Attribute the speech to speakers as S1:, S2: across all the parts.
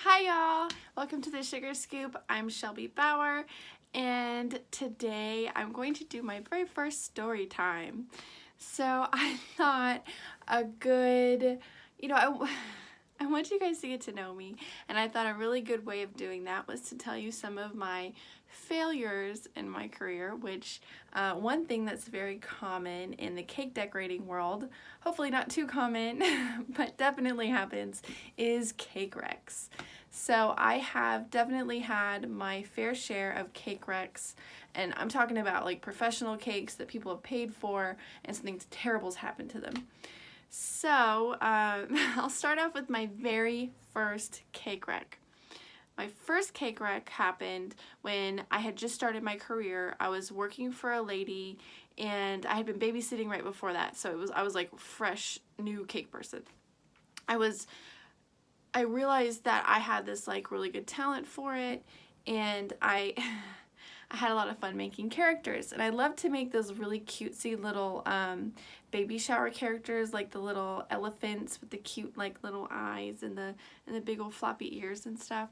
S1: Hi y'all! Welcome to the Sugar Scoop. I'm Shelby Bauer, and today I'm going to do my very first story time. So I thought a good, I want you guys to get to know me, and I thought a really good way of doing that was to tell you some of my failures in my career, which one thing that's very common in the cake decorating world, hopefully not too common, but definitely happens, is cake wrecks. So I have definitely had my fair share of cake wrecks, and I'm talking about like professional cakes that people have paid for and something terrible's happened to them. So I'll start off with my very first cake wreck. My first cake wreck happened when I had just started my career. I was working for a lady and I had been babysitting right before that, so I was like fresh new cake person. I realized that I had this like really good talent for it, and I had a lot of fun making characters, and I love to make those really cutesy little baby shower characters, like the little elephants with the cute like little eyes and the big old floppy ears and stuff.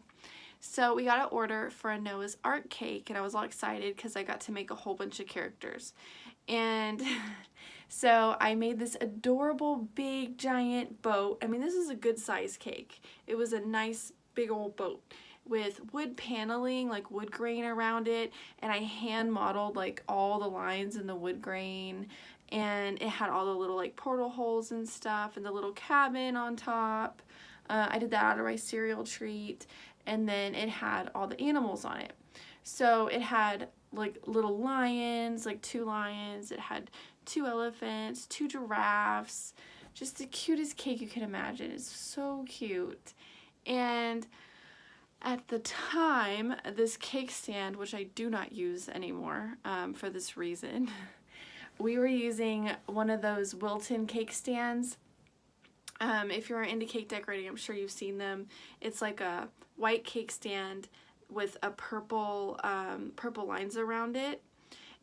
S1: So we got an order for a Noah's Ark cake, and I was all excited because I got to make a whole bunch of characters. And so I made this adorable big giant boat. I mean, this is a good size cake. It was a nice big old boat with wood paneling, like wood grain around it, and I hand modeled like all the lines in the wood grain, and it had all the little like portal holes and stuff, and the little cabin on top. I did that out of my cereal treat, and then it had all the animals on it. So it had like little lions, like 2 lions, it had 2 elephants, 2 giraffes, just the cutest cake you can imagine. It's so cute. And at the time, this cake stand, which I do not use anymore for this reason, we were using one of those Wilton cake stands. If you're into cake decorating, I'm sure you've seen them. It's like a white cake stand with a purple lines around it,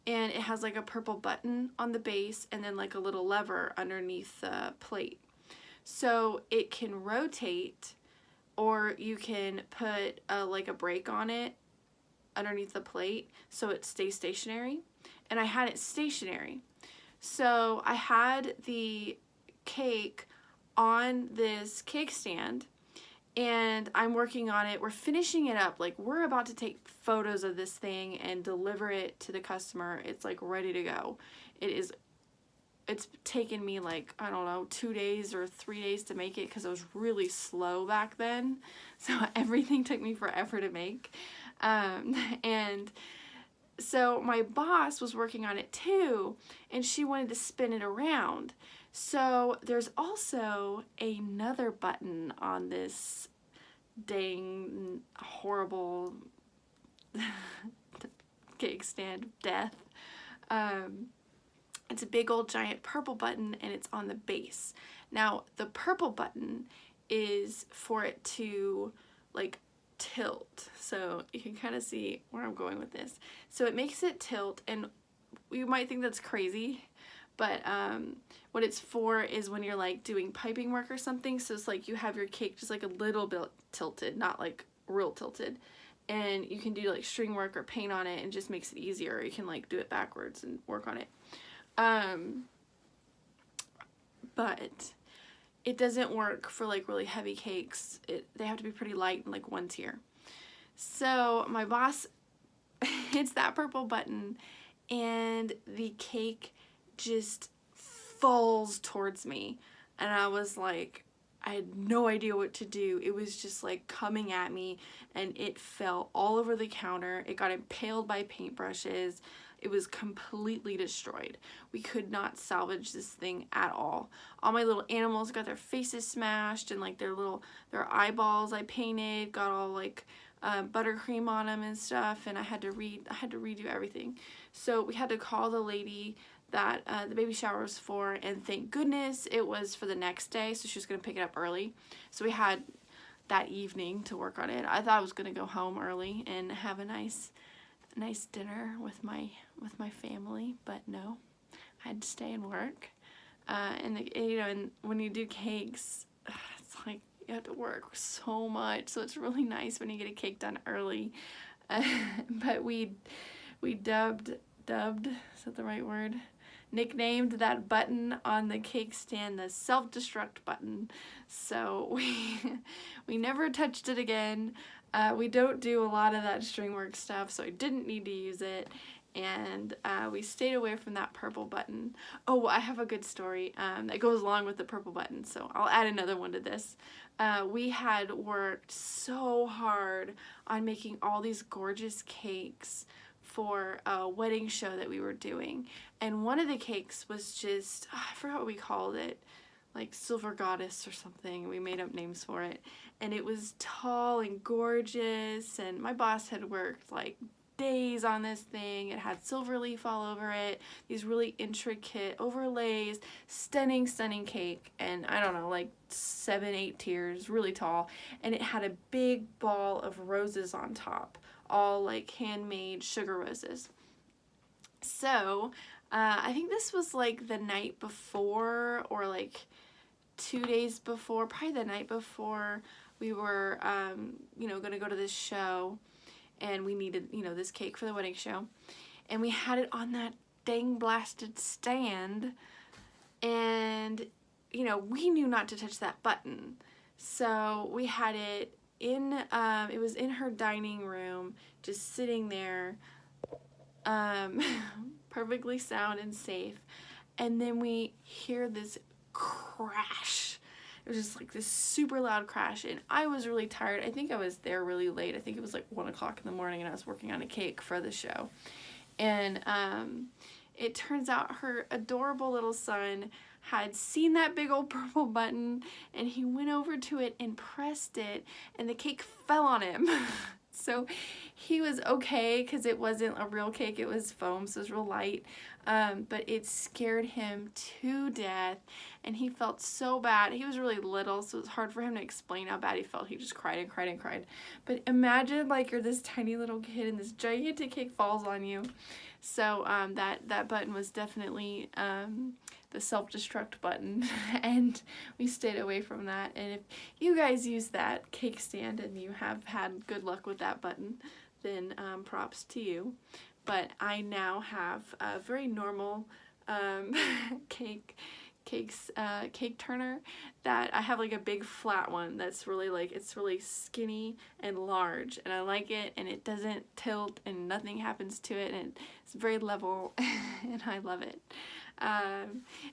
S1: and it has like a purple button on the base and then like a little lever underneath the plate. So it can rotate, or you can put like a brake on it underneath the plate so it stays stationary, and I had it stationary. So I had the cake on this cake stand, and I'm working on it. We're finishing it up. Like, we're about to take photos of this thing and deliver it to the customer. It's like ready to go. It's taken me like, I don't know, 2 days or 3 days to make it because I was really slow back then. So everything took me forever to make. And so my boss was working on it too, and she wanted to spin it around. So there's also another button on this dang horrible cake stand of death. It's a big old giant purple button, and it's on the base. Now the purple button is for it to like tilt, so you can kind of see where I'm going with this. So it makes it tilt, and you might think that's crazy, but what it's for is when you're like doing piping work or something. So it's like you have your cake just like a little bit tilted, not like real tilted, and you can do like string work or paint on it, and just makes it easier. You can like do it backwards and work on it. But it doesn't work for like really heavy cakes. They have to be pretty light and like 1 tier. So my boss hits that purple button, and the cake just falls towards me, and I was like, I had no idea what to do. It was just like coming at me, and it fell all over the counter. It got impaled by paintbrushes. It was completely destroyed. We could not salvage this thing at all. All my little animals got their faces smashed, and like their eyeballs I painted got all like buttercream on them and stuff, and I had to redo everything. So we had to call the lady that the baby shower was for, and thank goodness it was for the next day, so she was going to pick it up early. So we had that evening to work on it. I thought I was going to go home early and have a nice dinner with my family, but no, I had to stay and work. And when you do cakes, it's like you have to work so much, so it's really nice when you get a cake done early. But we dubbed, is that the right word? Nicknamed that button on the cake stand the self-destruct button. So we never touched it again. We don't do a lot of that string work stuff, so I didn't need to use it. And we stayed away from that purple button. Oh, I have a good story that goes along with the purple button, so I'll add another one to this. We had worked so hard on making all these gorgeous cakes for a wedding show that we were doing, and one of the cakes was just, I forgot what we called it, like Silver Goddess or something. We made up names for it, and it was tall and gorgeous, and my boss had worked like days on this thing. It had silver leaf all over it, these really intricate overlays, stunning cake, and I don't know, like 7-8 tiers, really tall, and it had a big ball of roses on top, all like handmade sugar roses. So I think this was like the night before, or like 2 days before, probably the night before we were gonna go to this show, and we needed, this cake for the wedding show, and we had it on that dang blasted stand, and we knew not to touch that button, so we had it in, it was in her dining room, just sitting there, perfectly sound and safe, and then we hear this crash. It was just like this super loud crash, and I was really tired. I think I was there really late. I think it was like 1 o'clock in the morning, and I was working on a cake for the show, and it turns out her adorable little son had seen that big old purple button, and he went over to it and pressed it, and the cake fell on him. So he was okay, because it wasn't a real cake, it was foam, so it was real light, but it scared him to death, and he felt so bad. He was really little, so it was hard for him to explain how bad he felt. He just cried and cried and cried. But imagine like you're this tiny little kid and this gigantic cake falls on you. So that button was definitely the self-destruct button, and we stayed away from that. And if you guys use that cake stand and you have had good luck with that button, then props to you. But I now have a very normal cake turner that I have, like a big flat one that's really like, it's really skinny and large, and I like it, and it doesn't tilt and nothing happens to it, and it's very level and I love it.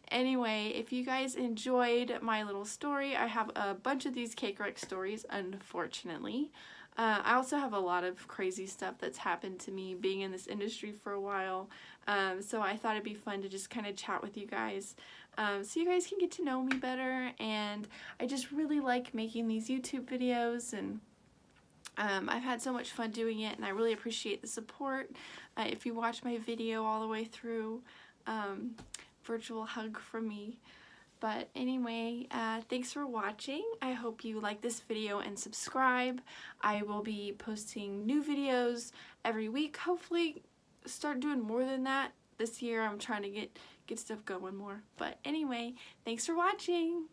S1: Anyway, if you guys enjoyed my little story, I have a bunch of these cake wreck stories, unfortunately. I also have a lot of crazy stuff that's happened to me being in this industry for a while, so I thought it'd be fun to just kind of chat with you guys, so you guys can get to know me better. And I just really like making these YouTube videos, and I've had so much fun doing it, and I really appreciate the support. If you watch my video all the way through, virtual hug from me. But anyway, thanks for watching. I hope you like this video and subscribe. I will be posting new videos every week. Hopefully start doing more than that this year. I'm trying to get stuff going more. But anyway, thanks for watching.